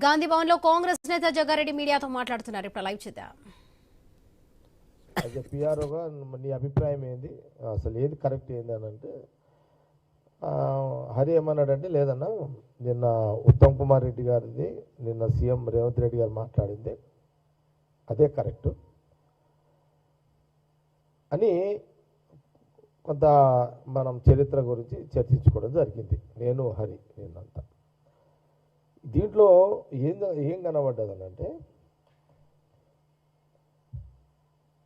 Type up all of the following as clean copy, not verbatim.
గాంధీ భవన్ లో కాంగ్రెస్ నేత జగ్గారెడ్డి మీడియాతో మాట్లాడుతున్నారు. ఇప్పుడు లైవ్ చేద్దాం. అయితే పిఆర్ఓగా నీ అభిప్రాయం ఏంది, అసలు ఏది కరెక్ట్ ఏంది అని అంటే హరి ఏమన్నాడంటే, లేదన్నా నిన్న ఉత్తమ్ కుమార్ రెడ్డి గారిది నిన్న సీఎం రేవంత్ రెడ్డి గారు మాట్లాడింది అదే కరెక్టు అని కొంత మనం చరిత్ర గురించి చర్చించుకోవడం జరిగింది. నేను హరి నిన్నంతా దీంట్లో ఏం కనబడ్డదని అంటే,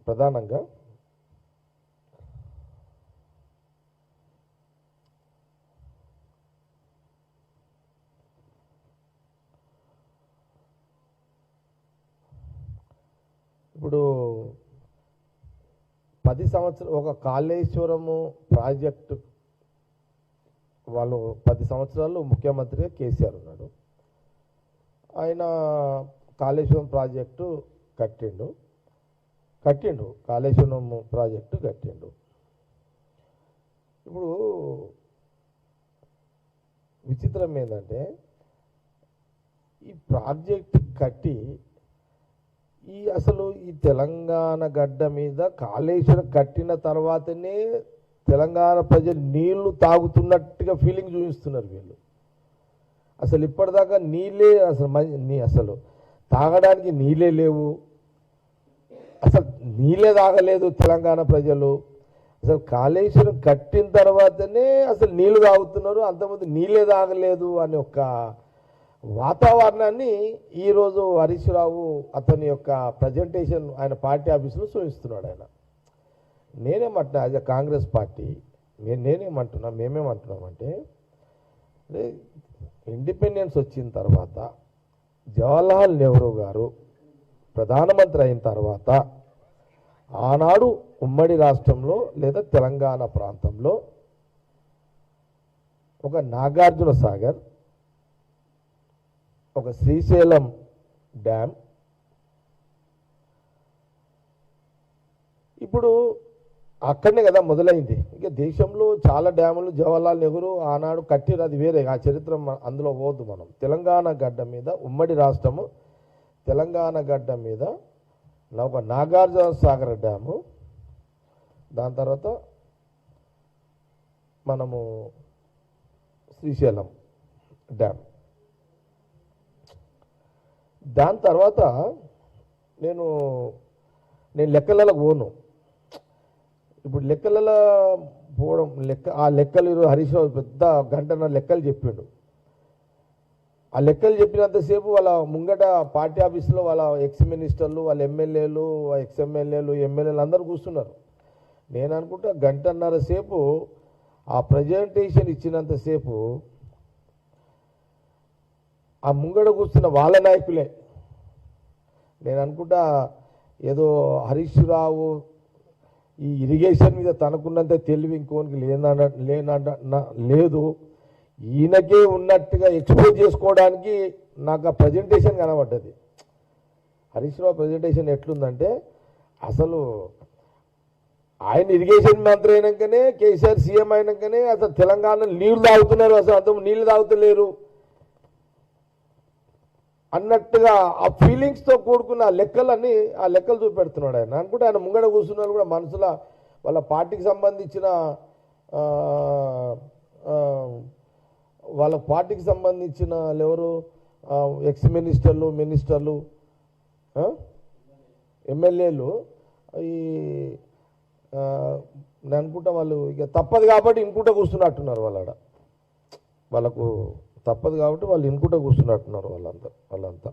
ప్రధానంగా ఇప్పుడు 10 సంవత్సరాలు ఒక కాళేశ్వరము ప్రాజెక్టు వాళ్ళు 10 సంవత్సరాలు ముఖ్యమంత్రిగా కేసీఆర్ ఉన్నాడు. ఆయన కాళేశ్వరం ప్రాజెక్టు కట్టిండు కాళేశ్వరం ప్రాజెక్టు కట్టిండు. ఇప్పుడు విచిత్రం ఏంటంటే, ఈ ప్రాజెక్టు కట్టి అసలు ఈ తెలంగాణ గడ్డ మీద కాళేశ్వరం కట్టిన తర్వాతనే తెలంగాణ ప్రజలు నీళ్లు తాగుతున్నట్టుగా ఫీలింగ్ చూపిస్తున్నారు వీళ్ళు. అసలు ఇప్పటిదాకా నీళ్ళే అసలు తాగడానికి నీళ్ళే లేవు, అసలు నీళ్ళే తాగలేదు తెలంగాణ ప్రజలు. అసలు కాళేశ్వరం కట్టిన తర్వాతనే అసలు నీళ్లు తాగుతున్నారు, అంతకుముందు నీళ్ళే తాగలేదు అనే ఒక వాతావరణాన్ని ఈరోజు హరీష్ రావు అతని యొక్క ప్రజెంటేషన్ ఆయన పార్టీ ఆఫీసులో చూపిస్తున్నాడు. ఆయన నేనేమంటున్నా, యాజ్ అ కాంగ్రెస్ పార్టీ మేమేమంటున్నామంటే, ఇండిపెండెన్స్ వచ్చిన తర్వాత జవహర్లాల్ నెహ్రూ గారు ప్రధానమంత్రి అయిన తర్వాత ఆనాడు ఉమ్మడి రాష్ట్రంలో లేదా తెలంగాణ ప్రాంతంలో ఒక నాగార్జున సాగర్, ఒక శ్రీశైలం డ్యామ్, ఇప్పుడు అక్కడనే కదా మొదలైంది. ఇక దేశంలో చాలా డ్యాములు జవహర్లాల్ నెహ్రూ ఆనాడు కట్టిరు, అది వేరే, ఆ చరిత్ర అందులో పోద్దు మనం. తెలంగాణ గడ్డ మీద ఉమ్మడి రాష్ట్రము తెలంగాణ గడ్డ మీద ఒక నాగార్జున సాగర్ డ్యాము, దాని తర్వాత మనము శ్రీశైలం డ్యామ్, దాని తర్వాత నేను లెక్కలలో పోను. ఇప్పుడు లెక్కలలో పోవడం ఆ లెక్కలు హరీష్ రావు పెద్ద గంటన్న లెక్కలు చెప్పిండు. ఆ లెక్కలు చెప్పినంతసేపు వాళ్ళ ముంగట పార్టీ ఆఫీసులో వాళ్ళ ఎక్స్ మినిస్టర్లు, వాళ్ళ ఎమ్మెల్యేలు, ఎక్స్ ఎమ్మెల్యేలు, ఎమ్మెల్యేలు అందరూ కూర్చున్నారు. నేను అనుకుంటా గంటన్నర సేపు ఆ ప్రజెంటేషన్ ఇచ్చినంతసేపు ఆ ముంగడ కూర్చున్న వాళ్ళ నాయకులే. నేను అనుకుంటా ఏదో హరీష్ రావు ఈ ఇరిగేషన్ మీద తనకున్నంత తెలివి ఇంకోనికి లేదు, ఈయనకే ఉన్నట్టుగా ఎక్స్పోజ్ చేసుకోవడానికి నాకు ఆ ప్రజెంటేషన్ కనబడ్డది. హరీష్ రావు ప్రజెంటేషన్ ఎట్లుందంటే, అసలు ఆయన ఇరిగేషన్ మంత్రి అయినాకనే, కేసీఆర్ సీఎం అయినాకనే అసలు తెలంగాణ నీళ్లు తాగుతున్నారు, అసలు అంత నీళ్లు తాగుతలేరు అన్నట్టుగా ఆ ఫీలింగ్స్తో కూడుకున్న ఆ లెక్కలు చూపెడుతున్నాడు ఆయన. అనుకుంటే ఆయన ముంగడ కూర్చున్నారు కూడా మనసులో వాళ్ళ పార్టీకి సంబంధించిన ఎవరు ఎక్స్ మినిస్టర్లు ఎమ్మెల్యేలు నేను అనుకుంటా వాళ్ళు ఇక తప్పదు కాబట్టి ఇంకుంటా కూర్చున్నట్టున్నారు. వాళ్ళకు తప్పదు కాబట్టి వాళ్ళు ఇనుకుంటూ కూర్చున్నట్టున్నారు వాళ్ళంతా.